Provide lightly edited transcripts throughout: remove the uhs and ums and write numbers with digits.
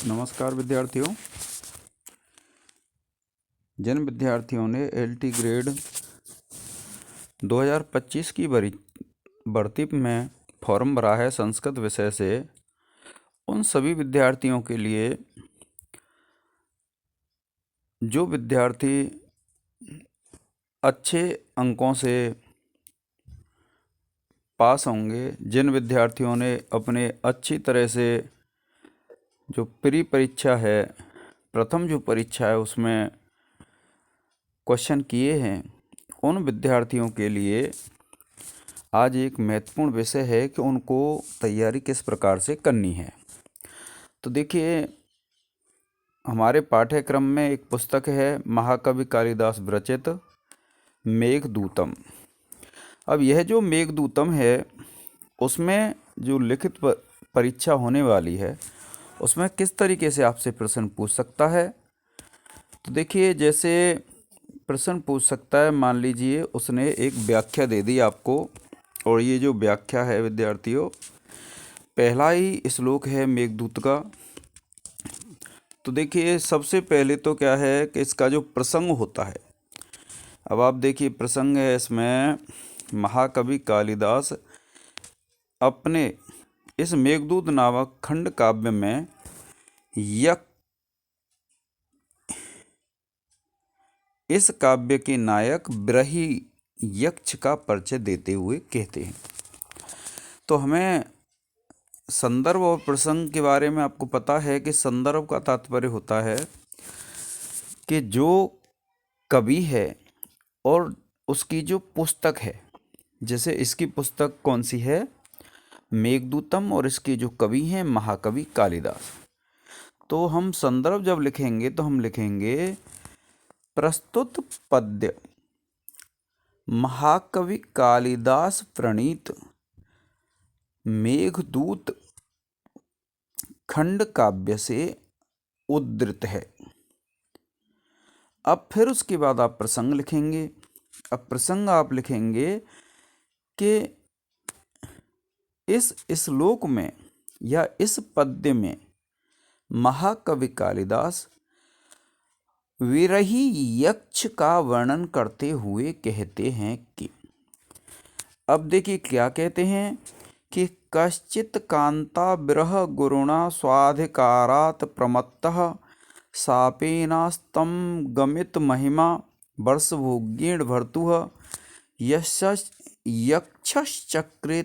नमस्कार विद्यार्थियों। जिन विद्यार्थियों ने एलटी ग्रेड 2025 की भर्ती में फॉर्म भरा है संस्कृत विषय से, उन सभी विद्यार्थियों के लिए जो विद्यार्थी अच्छे अंकों से पास होंगे, जिन विद्यार्थियों ने अपने अच्छी तरह से जो प्री परीक्षा है, प्रथम जो परीक्षा है उसमें क्वेश्चन किए हैं, उन विद्यार्थियों के लिए आज एक महत्वपूर्ण विषय है कि उनको तैयारी किस प्रकार से करनी है। तो देखिए, हमारे पाठ्यक्रम में एक पुस्तक है महाकवि कालिदास विरचित मेघदूतम। अब यह जो मेघदूतम है उसमें जो लिखित परीक्षा होने वाली है उसमें किस तरीके से आपसे प्रश्न पूछ सकता है। तो देखिए, जैसे प्रश्न पूछ सकता है, मान लीजिए उसने एक व्याख्या दे दी आपको, और ये जो व्याख्या है विद्यार्थियों, पहला ही श्लोक है मेघदूत का। तो देखिए, सबसे पहले तो क्या है कि इसका जो प्रसंग होता है, अब आप देखिए प्रसंग है इसमें, महाकवि कालिदास अपने इस मेघदूत नामक खंड काव्य में इस काव्य के नायक विरही यक्ष का परिचय देते हुए कहते हैं। तो हमें संदर्भ और प्रसंग के बारे में आपको पता है कि संदर्भ का तात्पर्य होता है कि जो कवि है और उसकी जो पुस्तक है, जैसे इसकी पुस्तक कौन सी है, मेघदूतम, और इसके जो कवि हैं महाकवि कालिदास। तो हम संदर्भ जब लिखेंगे तो हम लिखेंगे प्रस्तुत पद्य महाकवि कालिदास प्रणीत मेघदूत खंड काव्य से उद्धृत है। अब फिर उसके बाद आप प्रसंग लिखेंगे। अब प्रसंग आप लिखेंगे कि इस श्लोक में या इस पद्य में महाकवि कालिदास विरही यक्ष का वर्णन करते हुए कहते हैं कि, अब देखिए क्या कहते हैं कि कश्चित कांता विरह गुरुणा स्वाधिकारात् प्रमत्तः शापेनास्तं गमित महिमा वर्षभोग्येण भर्तुः यक्षश्चक्रे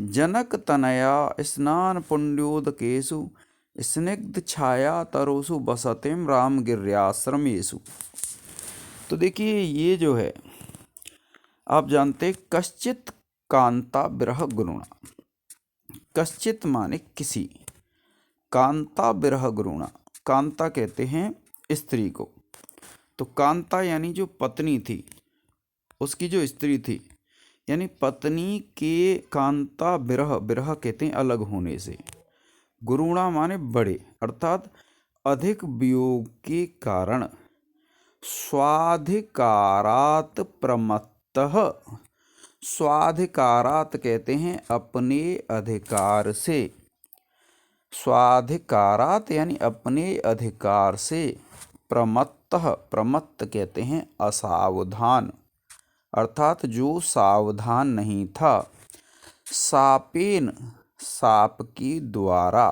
जनकतनया स्नान पुण्योदकेषु स्निग्ध छाया तरोसु बसतिं रामगिर्याश्रमेषु। तो देखिए, ये जो है आप जानते, कश्चित कांता विरह गुरुणा, कश्चित माने किसी, कांता विरह गुरुणा, कांता कहते हैं स्त्री को। तो कांता यानी जो पत्नी थी, उसकी जो स्त्री थी, यानी पत्नी के कांता विरह, विरह कहते हैं अलग होने से, गुरुणा माने बड़े, अर्थात अधिक वियोग के कारण, स्वाधिकारात् प्रमत्तः, स्वाधिकारात् कहते हैं अपने अधिकार से, स्वाधिकारात् यानी अपने अधिकार से, प्रमत्तः, प्रमत्त कहते हैं असावधान, अर्थात जो सावधान नहीं था, शापेन साप के द्वारा,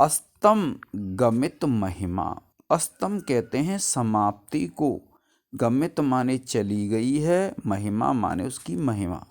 अस्तम गमित महिमा, अस्तम कहते हैं समाप्ति को, गमित माने चली गई है, महिमा माने उसकी महिमा,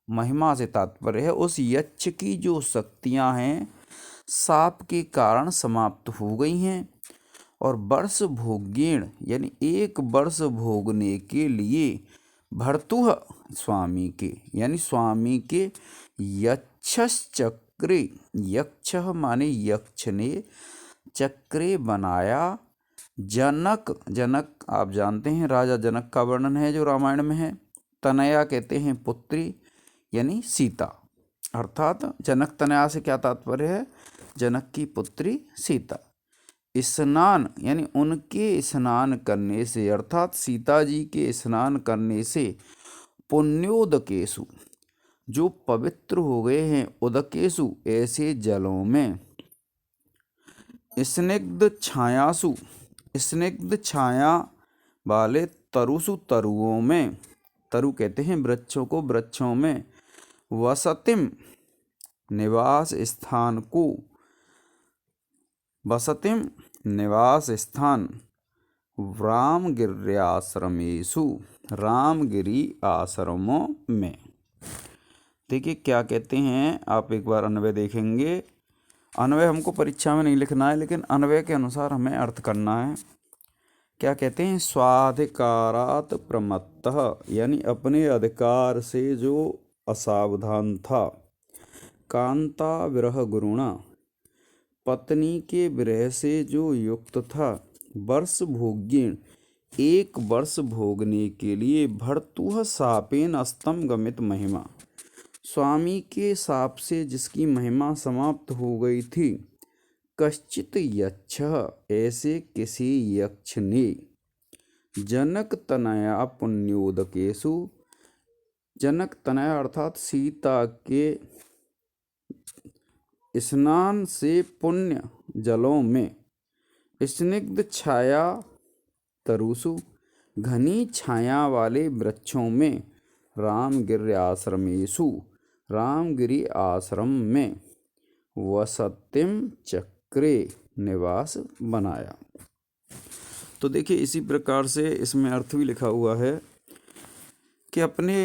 महिमा से तात्पर्य है उस यक्ष की जो शक्तियां हैं साप के कारण समाप्त हो गई हैं, और वर्ष भोग्येण यानी एक वर्ष भोगने के लिए, भर्तुः स्वामी के, यानी स्वामी के, यक्षश्चक्रे, यक्ष माने यक्ष ने, चक्रे बनाया, जनक, जनक आप जानते हैं राजा जनक का वर्णन है जो रामायण में है, तनया कहते हैं पुत्री यानी सीता, अर्थात जनक तनया से क्या तात्पर्य है, जनक की पुत्री सीता, स्नान यानी उनके स्नान करने से, अर्थात सीता जी के स्नान करने से, पुण्योदकेषु जो पवित्र हो गए हैं, उदकेषु ऐसे जलों में, स्निग्ध छायासु स्निग्ध छाया वाले तरुसु तरुओं में, तरु कहते हैं वृक्षों को, वृक्षों में, वसतिम निवास स्थान को, वसतिम निवास स्थान, रामगिर्याश्रमेषु रामगिरी आश्रमों में। देखिए क्या कहते हैं, आप एक बार अन्वय देखेंगे। अन्वय हमको परीक्षा में नहीं लिखना है, लेकिन अन्वय के अनुसार हमें अर्थ करना है। क्या कहते हैं, स्वाधिकारात प्रमत्तः, यानी अपने अधिकार से जो असावधान था, कांता विरह गुरुणा, पत्नी के विरह से जो युक्त था, वर्ष भोग्येण, एक वर्ष भोगने के लिए, भर्तुः शापेन अस्तम गमित महिमा, स्वामी के शाप से जिसकी महिमा समाप्त हो गई थी, कश्चित यक्षः, ऐसे किसी यक्ष ने, जनक तनया पुण्योदकेषु, जनक तनया अर्थात सीता के स्नान से पुण्य जलों में, स्निग्ध छाया तरुसु, घनी छाया वाले वृक्षों में, रामगिरि आश्रमेषु, रामगिरी आश्रम में, वसतिम चक्रे, निवास बनाया। तो देखिए इसी प्रकार से इसमें अर्थ भी लिखा हुआ है कि अपने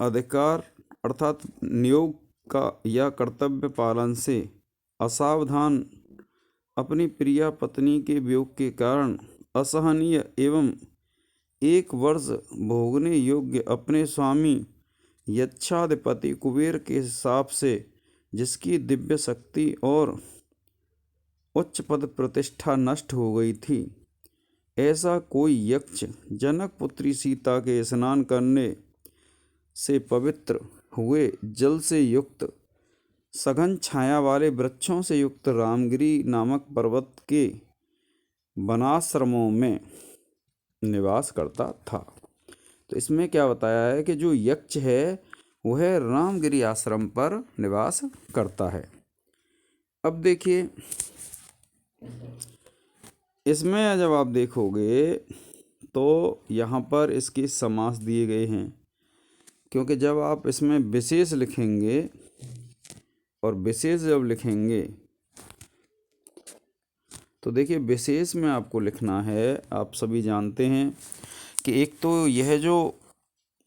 अधिकार अर्थात नियोग का या कर्तव्य पालन से असावधान अपनी प्रिया पत्नी के वियोग के कारण असहनीय एवं एक वर्ष भोगने योग्य अपने स्वामी यक्षाधिपति कुबेर के शाप से जिसकी दिव्य शक्ति और उच्च पद प्रतिष्ठा नष्ट हो गई थी, ऐसा कोई यक्ष जनक पुत्री सीता के स्नान करने से पवित्र हुए जल से युक्त सघन छाया वाले वृक्षों से युक्त रामगिरी नामक पर्वत के वनाश्रमों में निवास करता था। तो इसमें क्या बताया है कि जो यक्ष है वह रामगिरी आश्रम पर निवास करता है। अब देखिए इसमें जब आप देखोगे तो यहाँ पर इसके समास दिए गए हैं, क्योंकि जब आप इसमें विशेष लिखेंगे और विशेष जब लिखेंगे तो देखिए विशेष में आपको लिखना है, आप सभी जानते हैं कि एक तो यह जो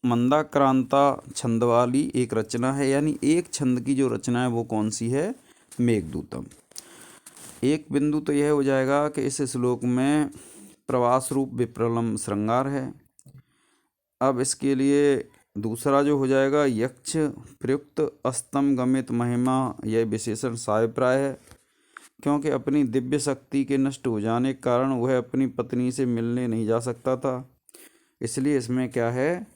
मंदाक्रांता छंद वाली एक रचना है, यानी एक छंद की जो रचना है वो कौन सी है, मेघदूतम। एक बिंदु तो यह हो जाएगा कि इस श्लोक में प्रवास रूप विप्रलम श्रृंगार है। अब इसके लिए दूसरा जो हो जाएगा यक्ष प्रयुक्त अस्तम गमित महिमा, यह विशेषण साभिप्राय है, क्योंकि अपनी दिव्य शक्ति के नष्ट हो जाने के कारण वह अपनी पत्नी से मिलने नहीं जा सकता था, इसलिए इसमें क्या है,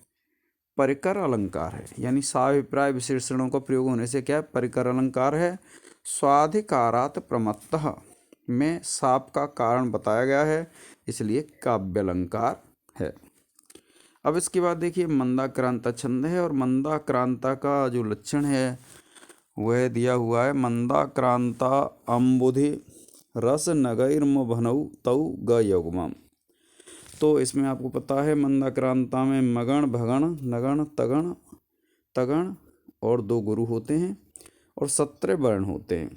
परिकर अलंकार है, यानी साभिप्राय विशेषणों का प्रयोग होने से क्या है, परिकर अलंकार है। स्वाधिकारात प्रमत्तः में साप का कारण बताया गया है, इसलिए काव्य अलंकार है। अब इसके बाद देखिए मंदाक्रांता छंद है, और मंदाक्रांता का जो लक्षण है वह दिया हुआ है, मंदाक्रांता अम्बुधि रस नगैर्म भनौ तौ गयुग्मम्। तो इसमें आपको पता है मंदाक्रांता में मगण भगण नगण तगण तगण और 2 गुरु होते हैं और 17 वर्ण होते हैं,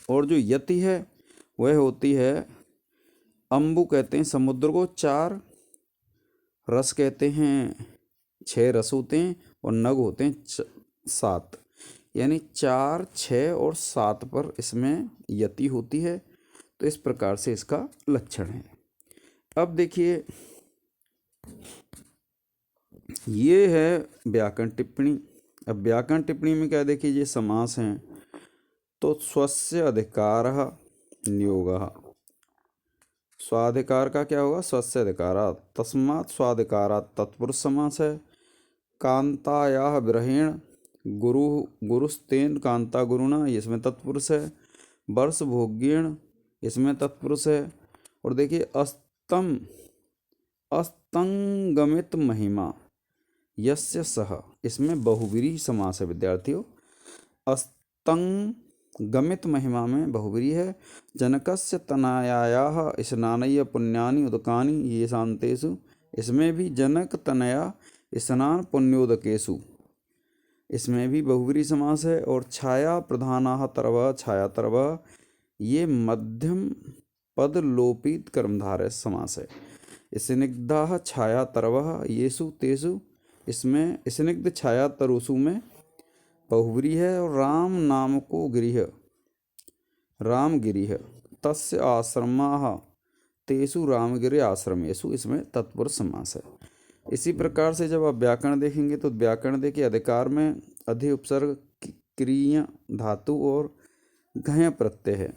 और जो यति है वह होती है, अम्बु कहते हैं समुद्र को, 4 रस कहते हैं, 6 रस होते हैं, और नग होते हैं 7, यानी 4, 6 और 7 पर इसमें यति होती है। तो इस प्रकार से इसका लक्षण है। अब देखिए ये है व्याकरण टिप्पणी। अब व्याकरण टिप्पणी में क्या देखिए, ये समास हैं, तो स्वस्य अधिकारः नियोगः, स्वाधिकार का क्या होगा, स्वस्य अधिकारात्, तस्मात् स्वाधिकारात् तत्पुरुष समास है। कांतायाः विरहेण गुरुस्तेन कांता गुरुणा, इसमें तत्पुरुष है। वर्ष भोग्येण, इसमें तत्पुरुष है। और देखिए अस्तंगमित महिमा, यस्य सह, इसमें बहुव्रीहि समास है विद्यार्थियों। अस्तंगमित महिमा में बहुव्रीहि है। जनकस्य तनयायाः स्नानय्य पुण्यानि उदकानि ये शांतेषु, इसमें भी जनक तनया स्नान पुण्योदकेषु, इसमें भी बहुव्रीहि समास है। और छाया प्रधानाः तरवः, छाया तरवः, ये मध्यम पद लोपित कर्मधारय समास है। स्निग्धाः छाया तरवः येषु तेषु, इसमें स्निग्ध छाया तरुषु में बहुव्रीहि है। और राम नाम को गिरिह, राम गिरिह, तस्य आश्रमाः तेषु रामगिरि आश्रमेषु, इसमें तत्पुरुष समास है। इसी प्रकार से जब आप व्याकरण देखेंगे तो व्याकरण देखिए अधिकार में अधि उपसर्ग क्रिया धातु और घय प्रत्यय है।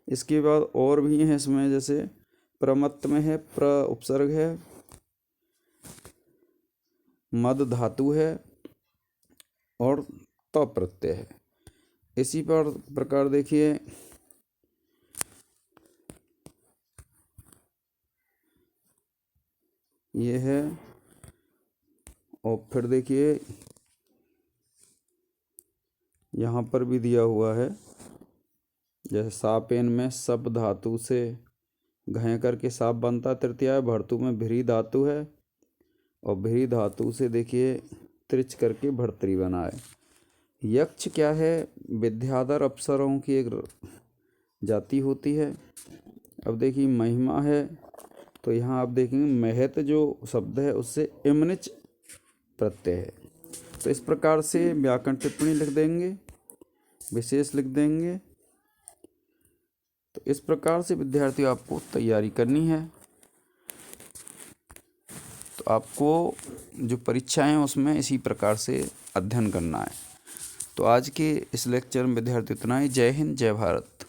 इसके बाद और भी हैं इसमें, जैसे प्रमत्त में है प्र उपसर्ग है, मद धातु है और त प्रत्यय है। इसी प्रकार देखिए ये है। और फिर देखिए यहाँ पर भी दिया हुआ है, जैसे सापेन में सब धातु से घय करके साप बनता तृतीया, भर्तु में भ्री धातु है और भ्री धातु से देखिए त्रिच करके भर्तरी बना है। यक्ष क्या है? विद्याधर अप्सरों की एक जाति होती है। अब देखिए महिमा है तो यहाँ आप देखेंगे महत जो शब्द है उससे इमनिच प्रत्यय है। तो इस प्रकार से व्याकरण टिप्पणी लिख देंगे, विशेष लिख देंगे। तो इस प्रकार से विद्यार्थियों आपको तैयारी करनी है। तो आपको जो परीक्षाएं हैं उसमें इसी प्रकार से अध्ययन करना है। तो आज के इस लेक्चर में विद्यार्थी इतना ही। जय हिंद, जय भारत।